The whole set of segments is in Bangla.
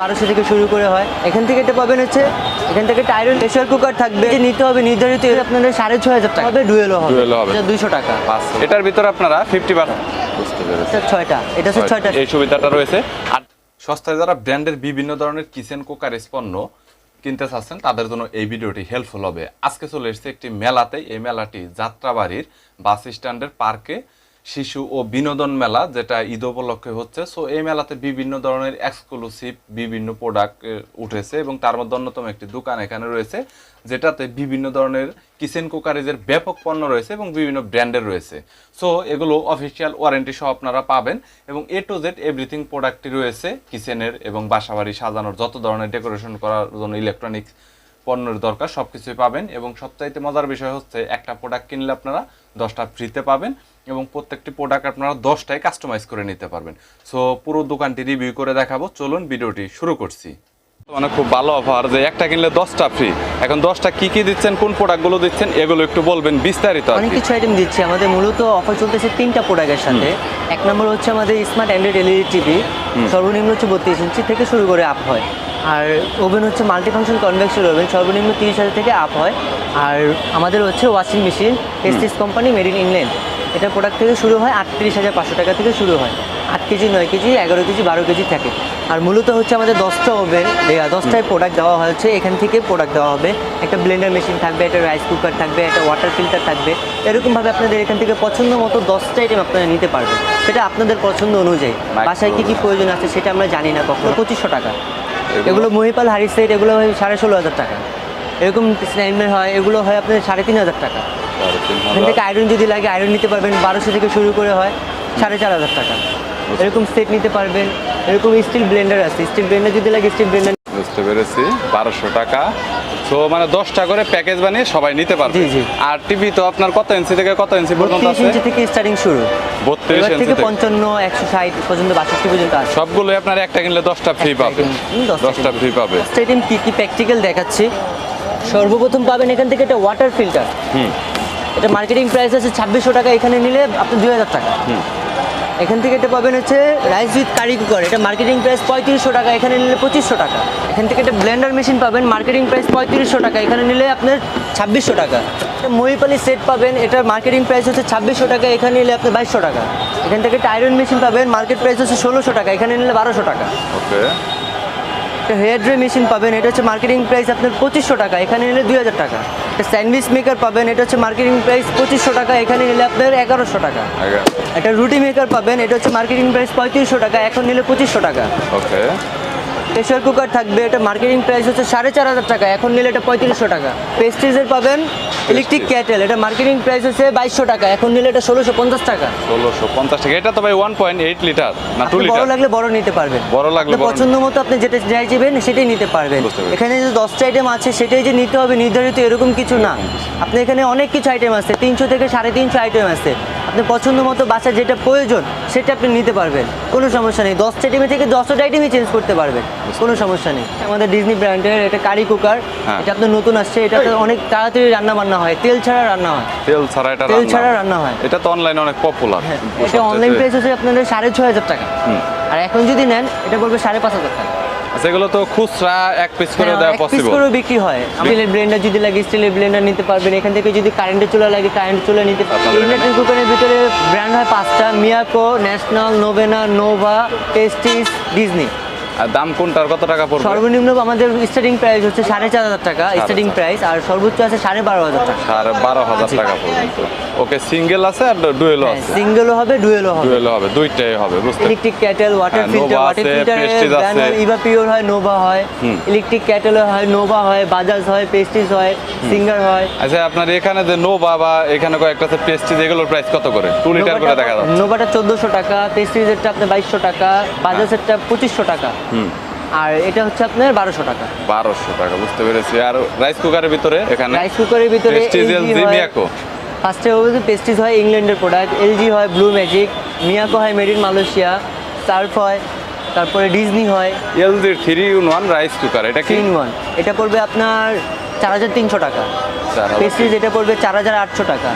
1200 থেকে শুরু করে হয়। এখান থেকে এটা পাবেন হচ্ছে এখান থেকে আয়রন প্রেসার কুকার থাকবে, যে নিতে হবে নির্ধারিত আপনাদের 6500 টাকা হবে, ডুয়েলও হবে, এটা 200 টাকা। এটার ভিতরে আপনারা 50% বুঝতে পেরেছেন, এটা 6টা, এটা হচ্ছে 6টা এই সুবিধাটা রয়েছে। আর সস্তায় যারা ব্র্যান্ডের বিভিন্ন ধরনের কিচেন কুকার পণ্য কিনতে চাচ্ছেন তাদের জন্য এই ভিডিওটি হেল্পফুল হবে। আজকে চলে এসেছে একটি মেলাতে, এই মেলাটি যাত্রাবাড়ির বাস স্ট্যান্ডের পার্কে শিশু ও বিনোদন মেলা, যেটা ঈদ উপলক্ষে হচ্ছে। সো এই মেলাতে বিভিন্ন ধরনের এক্সক্লুসিভ বিভিন্ন প্রোডাক্ট উঠেছে এবং তার মধ্যে অন্যতম একটি দোকান এখানে রয়েছে, যেটাতে বিভিন্ন ধরনের কিচেন কুকারেজের ব্যাপক পণ্য রয়েছে এবং বিভিন্ন ব্র্যান্ডের রয়েছে। সো এগুলো অফিসিয়াল ওয়ারেন্টি সহ আপনারা পাবেন এবং A to Z এভরিথিং প্রোডাক্টই রয়েছে কিচেনের এবং বাসাবাড়ি সাজানোর যত ধরনের ডেকোরেশন করার জন্য ইলেকট্রনিক্স পণ্যের দরকার সবকিছুই পাবেন। এবং সবচাইতে মজার বিষয় হচ্ছে একটা প্রোডাক্ট কিনলে আপনারা 10টা ফ্রিতে পাবেন এবং প্রত্যেকটি প্রোডাক্ট আপনারা 10টায় কাস্টমাইজ করে নিতে পারবেন। সো পুরো দোকানটি রিভিউ করে দেখাবো, চলুন ভিডিওটি শুরু করছি। মানে খুব ভালো অফার যে একটা কিনলে 10টা ফ্রি। এখন 10টা কি কি দিচ্ছেন, কোন প্রোডাক্টগুলো দিচ্ছেন, এগুলো একটু বলবেন বিস্তারিত। অনেক কিছু আইটেম দিচ্ছি আমাদের, মূলত অফার চলতেছে 3টা প্রোডাক্টের সাথে। এক নম্বর হচ্ছে আমাদের স্মার্ট অ্যান্ড্রয়েড এলইডি টিভি, সর্বনিম্ন হচ্ছে 32 ইঞ্চি থেকে শুরু করে আপ হয়। আর ওভেন হচ্ছে মাল্টি ফাংশন কনভেকশন ওভেন, সর্বনিম্ন 30,000 থেকে আপ হয়। আর আমাদের হচ্ছে ওয়াশিং মেশিন এসটিস কোম্পানি, মেড ইন ইংল্যান্ড, এটা প্রোডাক্ট থেকে শুরু হয় 38,500 টাকা থেকে শুরু হয়। 8 কেজি, 9 কেজি, 11 কেজি, 12 কেজি থাকে। আর মূলত হচ্ছে আমাদের 10টা ওভেন, 10টায় প্রোডাক্ট দেওয়া হচ্ছে, এখান থেকে প্রোডাক্ট দেওয়া হবে। একটা ব্লেন্ডার মেশিন থাকবে, একটা রাইস কুকার থাকবে, একটা ওয়াটার ফিল্টার থাকবে। এরকমভাবে আপনাদের এখান থেকে পছন্দ মতো 10টা আইটেম আপনারা নিতে পারবেন, সেটা আপনাদের পছন্দ অনুযায়ী। বাসায় কী কী প্রয়োজন আছে সেটা আমরা জানি না কখনো। 2500 টাকা এগুলো মহিপাল হাড়ি সেট, এগুলো হয় 16,500 টাকা। এরকম স্ন্যাইমের হয়, এগুলো হয় আপনাদের 3,500 টাকা। এখান থেকে আয়রন যদি লাগে আয়রন নিতে পারবেন, 1200 থেকে শুরু করে হয় 4,500 টাকা। এরকম সেট নিতে পারবেন। এরকম স্টিল ব্লেন্ডার আছে, স্টিল ব্লেন্ডার যদি লাগে স্টিল ব্লেন্ডার। বুঝতে পেরেছি, 1200 টাকা। সো মানে 10টা করে প্যাকেজ বানিয়ে সবাই নিতে পারবে। জি জি। আর টিভি তো আপনার কত ইঞ্চি থেকে কত ইঞ্চি পর্যন্ত আছে? 32 ইঞ্চি থেকে স্টার্টিং শুরু, 32 ইঞ্চি থেকে 55, 160 পর্যন্ত, 62 পর্যন্ত আছে। সবগুলোই আপনার একটা কিনলে 10টা ফ্রি পাবে, 10টা ফ্রি পাবে। আইটেম কি কি প্র্যাকটিক্যাল দেখাচ্ছি। সর্বপ্রথম পাবেন এখান থেকে একটা ওয়াটার ফিল্টার। এটা মার্কেটিং প্রাইস আছে 2600 টাকা, এখানে নিলে আপনি 2000 টাকা। এখান থেকে এটা পাবেন হচ্ছে রাইস উইথ কারি কুকার, এটা মার্কেটিং প্রাইস 3500 টাকা, এখানে নিলে 2500 টাকা। এখান থেকে একটা ব্লেন্ডার মেশিন পাবেন, মার্কেটিং প্রাইস 3500 টাকা, এখানে নিলে আপনার 2600 টাকা। একটা মহিপালি সেট পাবেন, এটার মার্কেটিং প্রাইস হচ্ছে 2600 টাকা, এখানে নিলে আপনার 2200 টাকা। এখান থেকে একটা আয়রন মেশিন পাবেন, মার্কেট প্রাইস হচ্ছে 1600 টাকা, এখানে নিলে 1200 টাকা। ওকে। একটা হেয়ার ড্রাই মেশিন পাবেন, এটা হচ্ছে মার্কেটিং প্রাইস আপনার 2500 টাকা, এখানে নিলে 2000 টাকা। একটা স্যান্ডউইচ মেকার পাবেন, এটা হচ্ছে মার্কেটিং প্রাইস 2500 টাকা, এখানে নিলে আপনার 1100 টাকা। একটা রুটি মেকার পাবেন, এটা হচ্ছে মার্কেটিং প্রাইস 3500 টাকা, এখন নিলে 2500 টাকা। ওকে। প্রেসার কুকার থাকবে, এটা মার্কেটিং প্রাইস হচ্ছে 4500 টাকা, এখন নিলে এটা 3500 টাকা। পেস্ট্রিজের পাবেন ইলেকট্রিক ক্যাটেল, এটা মার্কেটিং প্রাইস হচ্ছে 2200 টাকা, এখন নিলে এটা 1650 টাকা। 1650 টাকা। এটা তো ভাই 1.8 লিটার না 2 লিটার? বড় লাগলে বড় নিতে পারবেন, বড় লাগলে পছন্দ মতো আপনি যেটা চাইবেন সেটাই নিতে পারবেন। এখানে যে 10টা আইটেম আছে সেটাই যে নিতে হবে নির্ধারিত এরকম কিছু না। আপনি এখানে অনেক কিছু আইটেম আছে, 300 থেকে 350 আইটেম আছে। আপনি পছন্দ মতো বাসায় যেটা প্রয়োজন সেটা আপনি নিতে পারবেন, কোনো সমস্যা নেই। 10টা আইটেমে থেকে 10টা আইটেমই চেঞ্জ করতে পারবেন, কোনো সমস্যা নেই। আমাদের ডিজনি ব্র্যান্ডের এটা কারি কুকার, এটা আপনার নতুন আসছে, এটা অনেক তাড়াতাড়ি রান্না বান্না হয়, তেল ছাড়া রান্না হয়। তেল ছাড়া এটা তেল ছাড়া রান্না হয়। এটা তো অনলাইনে অনেক পপুলার। এটা অনলাইন প্রাইস হচ্ছে আপনাদের 6500 টাকা, আর এখন যদি নেন এটা পড়বে 5500 টাকা। আচ্ছা, এগুলো তো খুচরা এক পিস করে দেওয়া পসিবল? এক পিস করে বিক্রি হয়। স্টিলের ব্লেন্ডার যদি লাগে স্টিলের ব্লেন্ডার নিতে পারবেন, এখান থেকে যদি কারেন্টের চুলা লাগে কারেন্টের চুলা নিতে পারবেন। ইলেকট্রিক কুকারের ভিতরে ব্র্যান্ড হয় 5টা, মিয়াকো, ন্যাশনাল, নোভেনা, নোভা, টেস্টিস, ডিজনি। আর দাম কোনটার কত টাকা পড়বে? সর্বনিম্ন আমাদের স্টার্টিং প্রাইস হচ্ছে 4500 টাকা স্টার্টিং প্রাইস, আর সর্বোচ্চ আছে 12500 টাকা। 12500 টাকা পর্যন্ত। ওকে, সিঙ্গেল আছে আর ডুয়েলও আছে? সিঙ্গেলও হবে, ডুয়েলও হবে। ডুয়েলও হবে, দুইটাই হবে। বুঝতে। Electric cattle, water filter, water filter Eva pure হয়, নোভা হয়। ইলেকট্রিক ক্যাটেল হয়, নোভা হয়, বাজাজ হয়, পেস্টিজ হয়, সিঙ্গার হয়। আচ্ছা, আপনার এখানে যে নোভা বা এখানে কয়েকটা পেস্টিজ, এগুলোর প্রাইস কত করে? 2 লিটার করে দেখা যাচ্ছে। নোভাটা 1400 টাকা, পেস্টিজেরটা আপনার 2200 টাকা, বাজাজেরটা 2500 টাকা, আর এটা হচ্ছে আপনার 1200 টাকা। 1200 টাকা, বুঝতে পেরেছি। আর রাইস কুকারের ভিতরে এখানে রাইস কুকারের ভিতরে এলজি, মিয়াকো। ফার্স্টে হবে পেস্টিজ হয় ইংল্যান্ডের প্রোডাক্ট, এলজি হয় ব্লু ম্যাজিক, মিয়াকো হয় মেড ইন মালয়েশিয়া, সার্ফ হয়, তারপরে ডিজনি হয়। এলজি 3-in-1 রাইস কুকার, এটা কি? 3-in-1, এটা পড়বে আপনার 4300 টাকা। পেস্টিজ এটা পড়বে 4800 টাকা।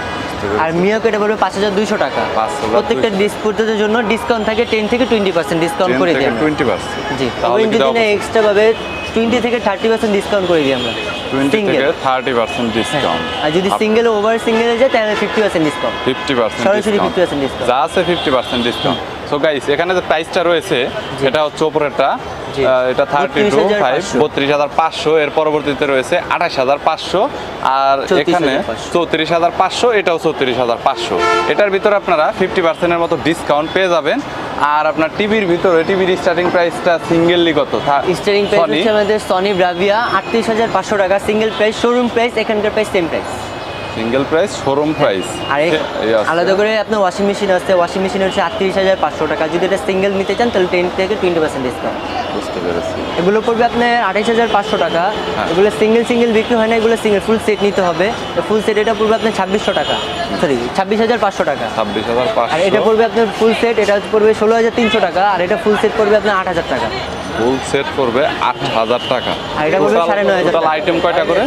আর মিয়াকো এটা পড়বে 5200 টাকা। 5200 প্রত্যেকটা ডিসপ্লের জন্য ডিসকাউন্ট থাকে 10 থেকে 20% ডিসকাউন্ট করে দিই আমরা। 20%। জি, তাহলে তবে কি যদি দাও? না এক্সট্রা ভাবে 20 থেকে 30% ডিসকাউন্ট করে দিই আমরা 20 সিঙ্গেল। থেকে 30% ডিসকাউন্ট। আর যদি সিঙ্গেল ওভার সিঙ্গেলে যায় তাহলে 50% ডিসকাউন্ট। 50% সরাসরি ডিসকাউন্ট। 50% ডিসকাউন্ট। যা আছে 50% ডিসকাউন্ট। সো গাইস এখানে যে প্রাইসটা রয়েছে এটা হচ্ছে উপরেরটা, জি। এটা 32.5 32,500 32,500, এর পরবর্তীতে রয়েছে 28,500, আর এখানে 34,500, এটাও 34,500। এটার ভিতরে আপনারা 50% এর মতো ডিসকাউন্ট পেয়ে যাবেন। আর আপনার টিভির ভিতরে টিভির স্টার্টিং প্রাইসটা সিঙ্গেললি কত? স্টারিং প্রাইস হচ্ছে আমাদের সনি ব্রাভিয়া 38,500 টাকা সিঙ্গেল প্রাইস, শোরুম প্রাইস এখানকার price same price. Single price, showroom price. আর আলাদা করে আপনার ওয়াশিং মেশিন আছে, ওয়াশিং মেশিন হচ্ছে 38,500 টাকা। যদি এটা সিঙ্গেল নিতে চান তাহলে 10 থেকে 20% ডিসকাউন্ট। বুঝতে পেরেছি। এগুলো পড়বে আপনার 28,500 টাকা। হ্যাঁ। এগুলো সিঙ্গেল বিক্রি হয় না, এগুলো সিঙ্গেল ফুল সেট নিতে হবে। ফুল সেট এটা পড়বে আপনার 2600 টাকা, সরি 26,500 টাকা। 26,500। আর এটা পড়বে আপনার ফুল সেট, এটা পড়বে 16,300 টাকা। আর এটা ফুল সেট পড়বে আপনার 8,000 টাকা। ফুল সেট করবে 8,000 টাকা। আর এটা পড়বে 9,500 টোটাল টাকা। আইটেম কয়টা করে?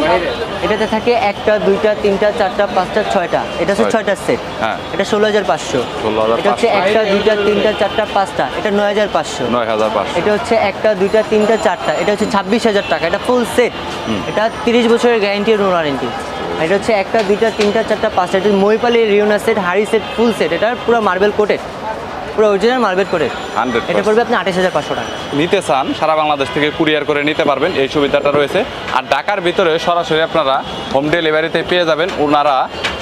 এটাতে থাকে 1টা 2টা 3টা 4টা 5টা 6টা, এটা হচ্ছে 6টা সেট। হ্যাঁ। এটা 16,500। 16,500 এটা হচ্ছে 1টা 2টা 3টা 4টা 5টা, এটা 9,500। 9,500। এটা হচ্ছে 1টা 2টা 3টা 4টা, এটা হচ্ছে 26,000 টাকা। এটা ফুল সেট, এটা 30 বছরের গ্যারান্টি আর ওয়ারেন্টি। এটা হচ্ছে 1টা 2টা 3টা 4টা 5টা, এটা মইপালি রিওনা সেট হাড়ি সেট ফুল সেট, এটা পুরো মার্বেল কোটেড, পুরো অরিজিনাল মার্বেল কোটেড। 100%। এটা পড়বে আপনি 28,500 টাকা। নিতে চান সারা বাংলাদেশ থেকে কুরিয়ার করে নিতে পারবেন, এই সুবিধাটা রয়েছে। আর ঢাকার ভিতরে সরাসরি আপনারা হোম ডেলিভারিতে পেয়ে যাবেন। ওনারা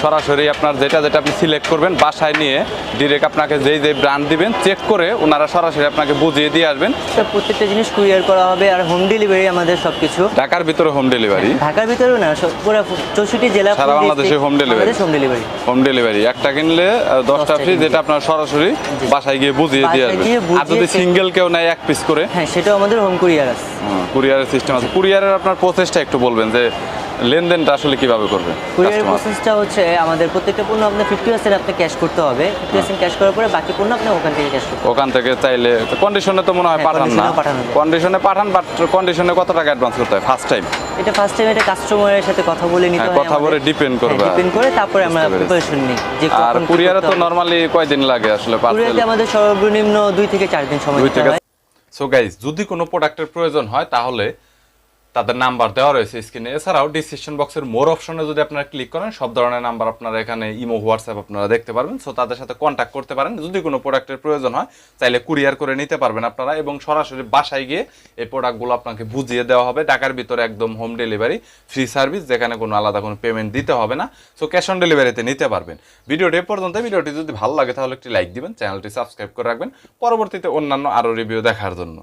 সরাসরি আপনার যেটা আপনি সিলেক্ট করবেন বাসায় নিয়ে ডিরেক্ট আপনাকে যেই ব্র্যান্ড দিবেন চেক করে ওনারা সরাসরি আপনাকে বুঝিয়ে দিয়ে আসবেন। তো প্রত্যেকটা জিনিস কুরিয়ার করা হবে আর হোম ডেলিভারি আমাদের সবকিছু। ঢাকার ভিতরে হোম ডেলিভারি, ঢাকার ভিতরেও না, পুরো 64 জেলা সারা বাংলাদেশে home delivery. Home delivery, home delivery একটা কিনলে 10টা ফ্রি, যেটা আপনার সরাসরি বাসায় গিয়ে বুঝিয়ে দিয়ে বাসায় আসবেন। গিয়ে বুঝিয়ে আর যদি check- সিঙ্গেল কেউ নেয় এক পিস করে, হ্যাঁ সেটাও আমাদের হোম কুরিয়ার আছে। কুরিয়ারের সিস্টেম আছে। কুরিয়ারের আপনার প্রসেসটা একটু বলবেন যে লেনদেনটা আসলে কিভাবে করবে? Courier customer? প্রসেসটা হচ্ছে আমাদের প্রত্যেকটা পণ্য আপনার 50% আপনি ক্যাশ করতে হবে। 50% ক্যাশ করার পরে বাকি পণ্য আপনি ওখান থেকে ক্যাশ করতে হবে। ওখান থেকে চাইলে কন্ডিশনে তো মনে হয় হ্যাঁ, পাঠান না, condition-এও পাঠানো যায়। কন্ডিশনে পাঠান, বাট কন্ডিশনে কত টাকা অ্যাডভান্স করতে হয় ফার্স্ট টাইম? এটা ফার্স্ট টাইম এটা কাস্টমারের সাথে কথা বলে নিতে হয়, কথা বলে ডিপেন্ড করবে, ডিপেন্ড করে তারপরে আমরা বুঝতে পেরেছি। প্রিপারেশন নিই যে আর কখন কি কুরিয়ারে করতে তো হবে। নরমালি কয়দিন লাগে আসলে পার্সেল? কুরিয়ারে আমাদের সর্বনিম্ন 2 থেকে 4 দিন সময় 2 দিতে থেকে। হয়। সো গাইস, যদি কোনো প্রোডাক্টের প্রয়োজন হয় তাহলে তাদের নাম্বার দেওয়া রয়েছে স্ক্রিনে। এছাড়াও ডিসক্রিপশন বক্সের মোর অপশনে যদি আপনারা ক্লিক করেন সব ধরনের নাম্বার আপনারা এখানে ইমো হোয়াটসঅ্যাপ আপনারা দেখতে পারবেন। সো তাদের সাথে কন্ট্যাক্ট করতে পারেন। যদি কোনো প্রোডাক্টের প্রয়োজন হয় চাইলে কুরিয়ার করে নিতে পারবেন আপনারা, এবং সরাসরি বাসায় গিয়ে এই প্রোডাক্টগুলো আপনাকে বুঝিয়ে দেওয়া হবে। ঢাকার ভিতরে একদম হোম ডেলিভারি, ফ্রি সার্ভিস, যেখানে কোনো আলাদা কোনো পেমেন্ট দিতে হবে না। সো ক্যাশ অন ডেলিভারিতে নিতে পারবেন। ভিডিওটি এ পর্যন্ত। ভিডিওটি যদি ভালো লাগে তাহলে একটি লাইক দিবেন, চ্যানেলটি সাবস্ক্রাইব করে রাখবেন পরবর্তীতে অন্যান্য আরও রিভিউ দেখার জন্য।